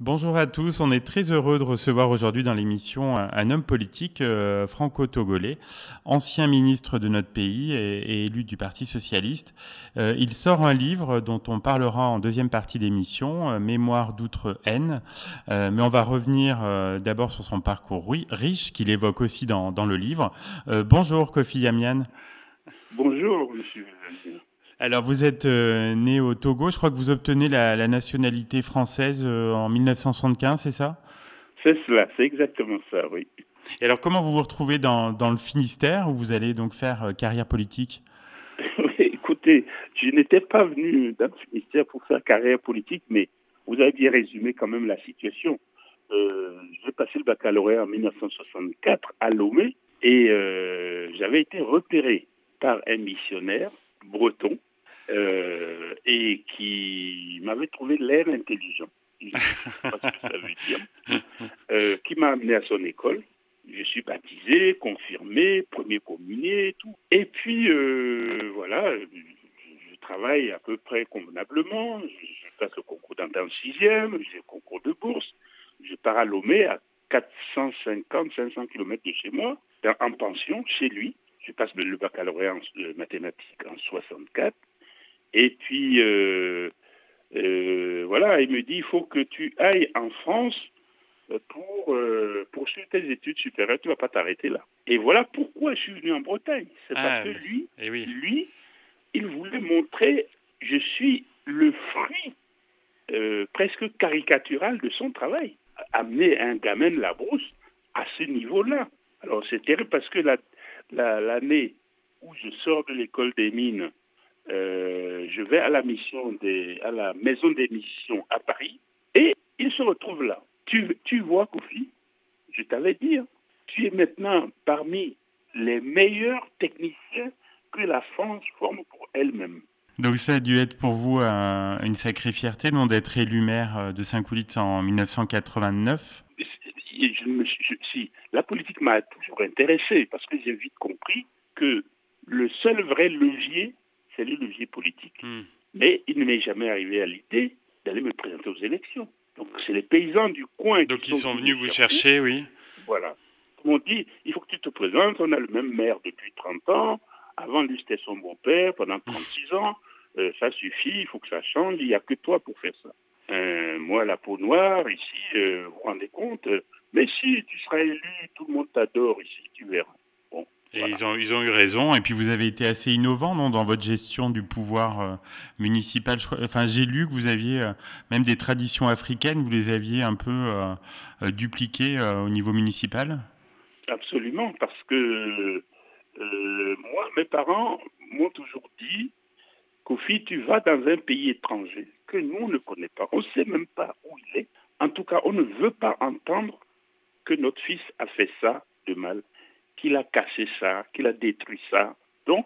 Bonjour à tous, on est très heureux de recevoir aujourd'hui dans l'émission un homme politique franco-togolais, ancien ministre de notre pays et élu du Parti socialiste. Il sort un livre dont on parlera en deuxième partie d'émission, Mémoire d'outre-haine, mais on va revenir d'abord sur son parcours riche qu'il évoque aussi dans le livre. Bonjour Kofi Yamian. Bonjour, monsieur. Alors, vous êtes né au Togo. Je crois que vous obtenez la nationalité française en 1975, c'est ça? C'est cela, c'est exactement ça, oui. Et alors, comment vous vous retrouvez dans le Finistère où vous allez donc faire carrière politique? Écoutez, je n'étais pas venu dans le Finistère pour faire carrière politique, mais vous avez bien résumé quand même la situation. J'ai passé le baccalauréat en 1964 à Lomé et j'avais été repéré par un missionnaire breton et qui m'avait trouvé l'air intelligent. Je ne sais pas ce que ça veut dire. Qui m'a amené à son école. Je suis baptisé, confirmé, premier communié et tout. Et puis, voilà, je travaille à peu près convenablement. Je passe le concours d'entrée en sixième, j'ai le concours de bourse. Je pars à Lomé, à 450-500 km de chez moi, en pension, chez lui. Je passe le baccalauréat en mathématiques en 64. Et puis, voilà, il me dit, il faut que tu ailles en France pour poursuivre tes études supérieures, tu ne vas pas t'arrêter là. Et voilà pourquoi je suis venu en Bretagne. C'est parce Ah, que eh oui. lui, il voulait montrer, je suis le fruit presque caricatural de son travail. Amener un gamin de la brousse à ce niveau-là. Alors c'est terrible parce que l'année où je sors de l'école des mines, je vais à à la maison des missions à Paris et il se retrouve là. Tu vois, Kofi, je t'avais dit, hein, tu es maintenant parmi les meilleurs techniciens que la France forme pour elle-même. Donc ça a dû être pour vous une sacrée fierté, non, d'être élu maire de Saint-Coulitz en 1989. Si, la politique m'a toujours intéressé parce que j'ai vite compris que le seul vrai levier, c'est le levier politique. Mais il ne m'est jamais arrivé à l'idée d'aller me présenter aux élections. Donc c'est les paysans du coin qui Donc ils sont sont venus venus me vous chercher. chercher, oui. Voilà. Ils m'ont dit, il faut que tu te présentes, on a le même maire depuis 30 ans, avant lui c'était son beau-père, pendant 36 ans, ça suffit, il faut que ça change, il n'y a que toi pour faire ça. Moi, la peau noire, ici, vous vous rendez compte, mais si tu seras élu, tout le monde t'adore ici, tu verras. Bon, Et voilà. ils ont eu raison. Et puis vous avez été assez innovant, non, dans votre gestion du pouvoir municipal. Enfin, j'ai lu que vous aviez même des traditions africaines, vous les aviez un peu dupliquées au niveau municipal. Absolument, parce que moi, mes parents m'ont toujours dit, Kofi, tu vas dans un pays étranger que nous, on ne connaît pas. On ne sait même pas où il est. En tout cas, on ne veut pas entendre que notre fils a fait ça de mal, qu'il a cassé ça, qu'il a détruit ça. Donc,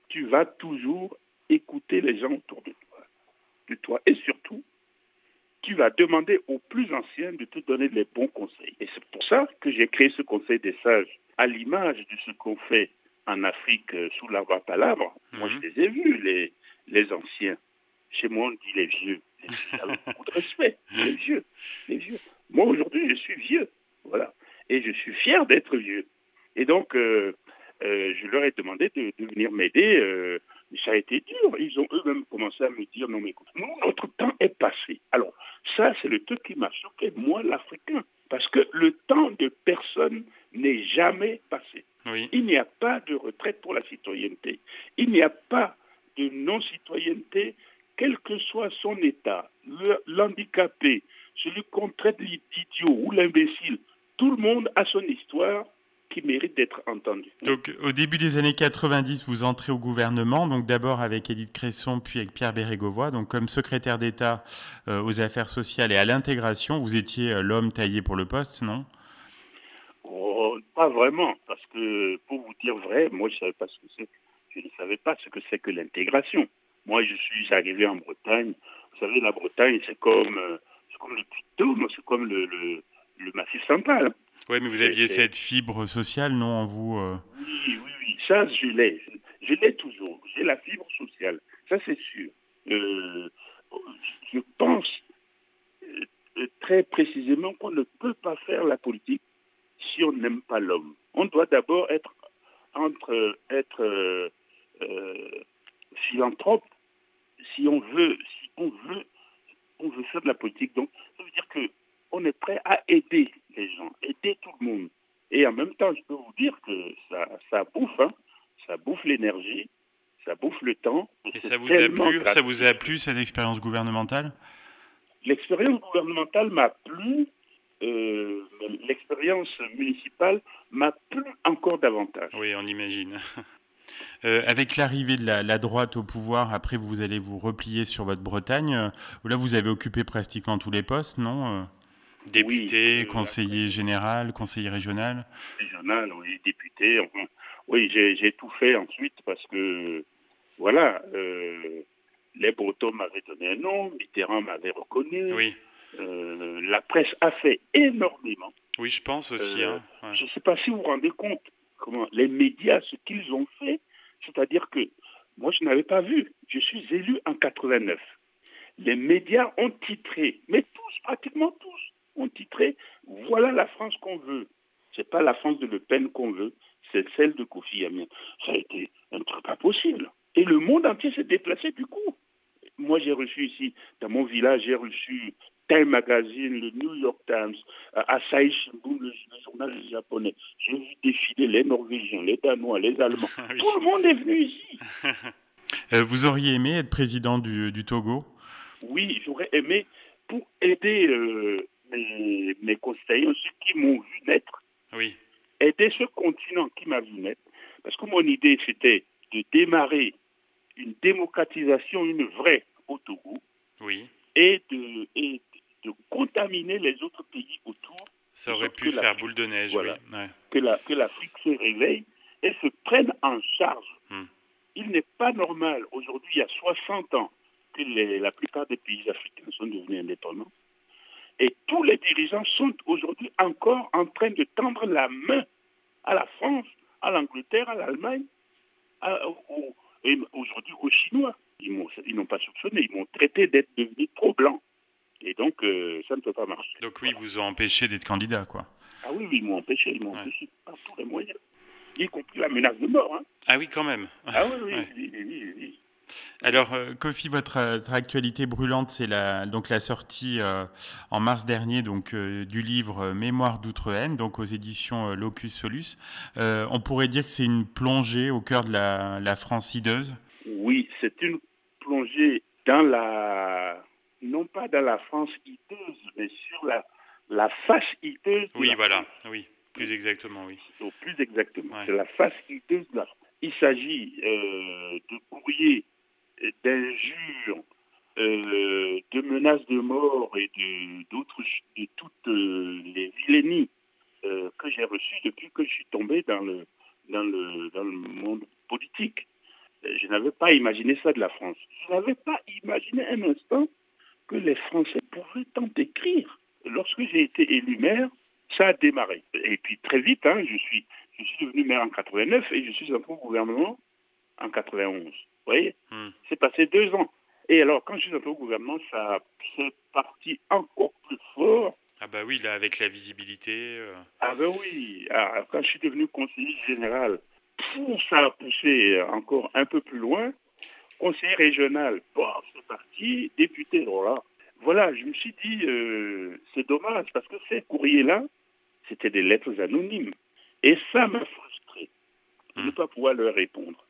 tu vas toujours écouter les gens autour de toi. Et surtout, tu vas demander aux plus anciens de te donner les bons conseils. Et c'est pour ça que j'ai créé ce conseil des sages, à l'image de ce qu'on fait en Afrique sous l'arbre à palabre. Moi, je les ai vus, les anciens. Chez moi, on dit les vieux. Les vieux avec beaucoup de respect. Les vieux. Les vieux. Moi, aujourd'hui, je suis vieux. Voilà. Et je suis fier d'être vieux. Et donc, je leur ai demandé de venir m'aider. Ça a été dur. Ils ont eux-mêmes commencé à me dire, non mais écoute, nous, notre temps est passé. Alors, ça, c'est le truc qui m'a choqué, moi, l'Africain. Parce que le temps de personne n'est jamais passé. Oui. Il n'y a pas de retraite pour la citoyenneté. Il n'y a pas de non-citoyenneté, quel que soit son état, l'handicapé, celui qu'on traite l'idiot ou l'imbécile. Tout le monde a son histoire qui mérite d'être entendue. Donc, au début des années 90, vous entrez au gouvernement, donc d'abord avec Édith Cresson, puis avec Pierre Bérégovoy, donc comme secrétaire d'État aux affaires sociales et à l'intégration. Vous étiez l'homme taillé pour le poste, non? Oh, pas vraiment, parce que pour vous dire vrai, moi je savais pas ce que c'est. Je ne savais pas ce que c'est que l'intégration. Moi, je suis arrivé en Bretagne. Vous savez, la Bretagne, c'est comme le Puy-de-Dôme, c'est comme le Massif central. Oui, mais vous C'est, aviez c'est, cette fibre sociale, non, en vous oui, ça, je l'ai. Je l'ai toujours. J'ai la fibre sociale. Ça, c'est sûr. Euh, je pense très précisément qu'on ne peut pas faire la politique si on n'aime pas l'homme. On doit d'abord être philanthrope si on veut faire de la politique. Donc, ça veut dire que on est prêt à aider les gens, aider tout le monde. Et en même temps, je peux vous dire que ça bouffe, hein. Ça bouffe l'énergie, ça bouffe le temps. Et ça vous a plu, cette expérience gouvernementale? L'expérience gouvernementale m'a plu, l'expérience municipale m'a plu encore davantage. Oui, on imagine. Avec l'arrivée de la droite au pouvoir, après vous allez vous replier sur votre Bretagne. Là, vous avez occupé pratiquement tous les postes, non? Député, conseiller général, conseiller régional. Régional, oui, député. Enfin, oui, j'ai tout fait ensuite parce que, voilà, les Bretons m'avaient donné un nom, Mitterrand m'avait reconnu. Oui. La presse a fait énormément. Oui, je pense aussi. Ouais. Je ne sais pas si vous vous rendez compte comment les médias, ce qu'ils ont fait, c'est-à-dire que moi, je n'avais pas vu. Je suis élu en 89. Les médias ont titré, mais tous, pratiquement tous, ont titré « Voilà la France qu'on veut ». Ce n'est pas la France de Le Pen qu'on veut, c'est celle de Kofi Annan. Ça a été un truc impossible. Et le monde entier s'est déplacé du coup. Moi, j'ai reçu ici, dans mon village, j'ai reçu Time Magazine, le New York Times, Asahi Shimbun, le journal japonais. J'ai vu défiler les Norvégiens, les Danois, les Allemands. Oui. Tout le monde est venu ici. Vous auriez aimé être président du Togo? Oui, j'aurais aimé pour aider mes concitoyens, ceux qui m'ont vu naître. Oui. Aider ce continent qui m'a vu naître. Parce que mon idée, c'était de démarrer une démocratisation, une vraie au Togo. Oui. Et de contaminer les autres pays autour. Ça aurait pu faire boule de neige, voilà, oui. Ouais. Que l'Afrique se réveille et se prenne en charge. Il n'est pas normal, aujourd'hui, il y a 60 ans, que la plupart des pays africains sont devenus indépendants. Et tous les dirigeants sont aujourd'hui encore en train de tendre la main à la France, à l'Angleterre, à l'Allemagne, et aujourd'hui aux Chinois. Ils n'ont pas soupçonné, ils m'ont traité d'être devenu trop blanc. Et donc, ça ne peut pas marcher. Donc oui, ils vous ont empêché d'être candidat, quoi. Ah oui, ils m'ont empêché par tous les moyens. Y compris la menace de mort. Hein. Ah oui, quand même. Ah oui. Alors, Kofi, votre actualité brûlante, c'est la sortie en mars dernier du livre Mémoire d'Outre-Haine, donc aux éditions Locus Solus. On pourrait dire que c'est une plongée au cœur de la France hideuse. Oui, c'est une plongée non pas dans la France hideuse, mais sur la face hideuse. Oui, voilà, oui, plus exactement, oui. Plus exactement, c'est la face hideuse de la France. Il s'agit de courriers, d'injures, de menaces de mort et de toutes les vilainies que j'ai reçues depuis que je suis tombé dans le monde politique. Je n'avais pas imaginé ça de la France. Je n'avais pas imaginé un instant que les Français pouvaient tant écrire. Lorsque j'ai été élu maire, ça a démarré. Et puis très vite, hein, je suis devenu maire en 89 et je suis entré au gouvernement en 91. Vous voyez, c'est passé 2 ans. Et alors, quand je suis entré au gouvernement, c'est parti encore plus fort. Ah bah oui, là, avec la visibilité... Ah ben oui, quand je suis devenu conseiller général, ça a poussé encore un peu plus loin. Conseiller régional, c'est parti. Député, voilà, je me suis dit, c'est dommage, parce que ces courriers-là, c'était des lettres anonymes. Et ça m'a frustré de ne pas pouvoir leur répondre.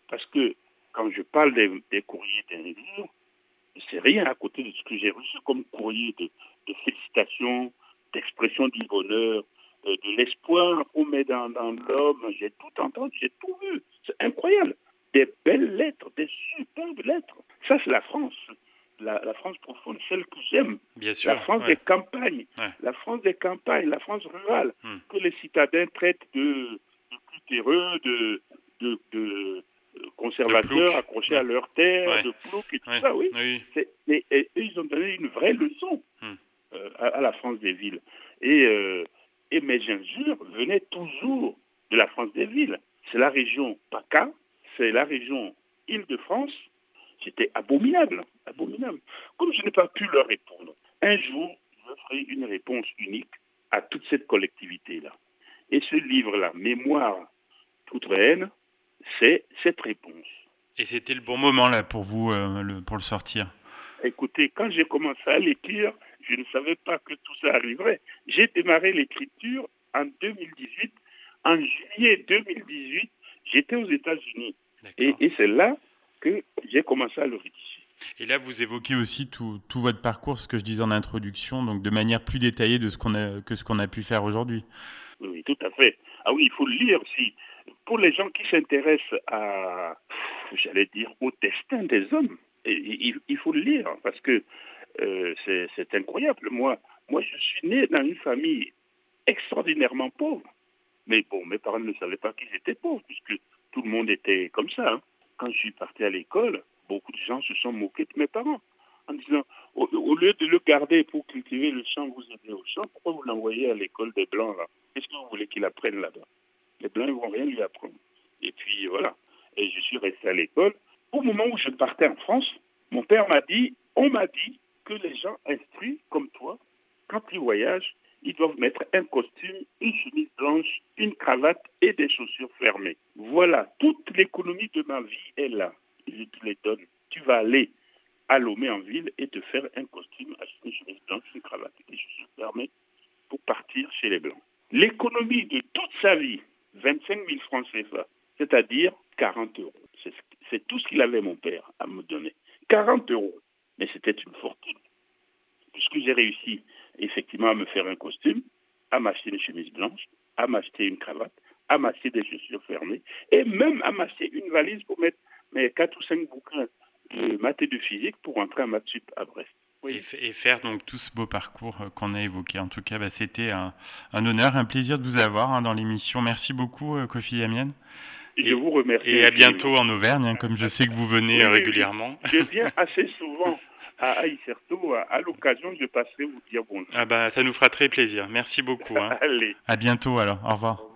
Parce que quand je parle des courriers d'injures, c'est rien à côté de ce que j'ai reçu comme courrier de félicitations, d'expression du bonheur, de l'espoir qu'on met dans l'homme. J'ai tout entendu, j'ai tout vu. C'est incroyable. Des belles lettres, des superbes lettres. Ça, c'est la France. La France profonde, celle que j'aime. Bien sûr, la France des campagnes. La France des campagnes, la France rurale, que les citadins traitent de cutéreux, de conservateurs accrochés à leur terre, de ploucs et tout ça, oui. Et eux, ils ont donné une vraie leçon à la France des villes. Et mes injures venaient toujours de la France des villes. C'est la région PACA, c'est la région Île-de-France. C'était abominable, abominable. Comme je n'ai pas pu leur répondre, un jour, je apporter une réponse unique à toute cette collectivité-là. Et ce livre-là, Mémoire contre haine, c'est cette réponse. Et c'était le bon moment là pour vous pour le sortir? Écoutez, quand j'ai commencé à l'écrire, je ne savais pas que tout ça arriverait. J'ai démarré l'écriture en 2018. En juillet 2018, j'étais aux États-Unis. Et c'est là que j'ai commencé à le rédiger. Et là, vous évoquez aussi tout votre parcours, ce que je disais en introduction, donc de manière plus détaillée que ce qu'on a pu faire aujourd'hui. Oui, tout à fait. Ah oui, il faut le lire aussi. Pour les gens qui s'intéressent j'allais dire, au destin des hommes, il faut le lire parce que c'est incroyable. Moi, je suis né dans une famille extraordinairement pauvre. Mais bon, mes parents ne savaient pas qu'ils étaient pauvres puisque tout le monde était comme ça. Hein. Quand je suis parti à l'école, beaucoup de gens se sont moqués de mes parents en disant, au lieu de le garder pour cultiver le champ, vous aidez au champ, pourquoi vous l'envoyez à l'école des Blancs là? Qu'est-ce que vous voulez qu'il apprenne là-bas? Les Blancs ne vont rien lui apprendre. Et puis voilà. Et je suis resté à l'école. Au moment où je partais en France, mon père on m'a dit que les gens instruits comme toi, quand ils voyagent, ils doivent mettre un costume, une chemise blanche, une cravate et des chaussures fermées. Voilà, toute l'économie de ma vie est là. Je te les donne. Tu vas aller à Lomé en ville et te faire un costume, acheter une chemise blanche, une cravate et des chaussures fermées pour partir chez les Blancs. L'économie de toute sa vie, 25 000 francs CFA, c'est-à-dire 40 euros. C'est tout ce qu'il avait, mon père, à me donner. 40 euros. Mais c'était une fortune. Puisque j'ai réussi, effectivement, à me faire un costume, à m'acheter une chemise blanche, à m'acheter une cravate, à m'acheter des chaussures fermées, et même à m'acheter une valise pour mettre mes 4 ou 5 bouquins de maths et de physique pour entrer à Maths Sup à Brest. Oui. Et faire donc tout ce beau parcours qu'on a évoqué. En tout cas, c'était un honneur, un plaisir de vous avoir dans l'émission. Merci beaucoup, Kofi Amienne. Je vous remercie. Et à bientôt en Auvergne, comme je sais que vous venez régulièrement. Je viens assez souvent à Aïsserto. À l'occasion, je passerai vous dire bonjour. Ça nous fera très plaisir. Merci beaucoup. Allez. À bientôt alors. Au revoir.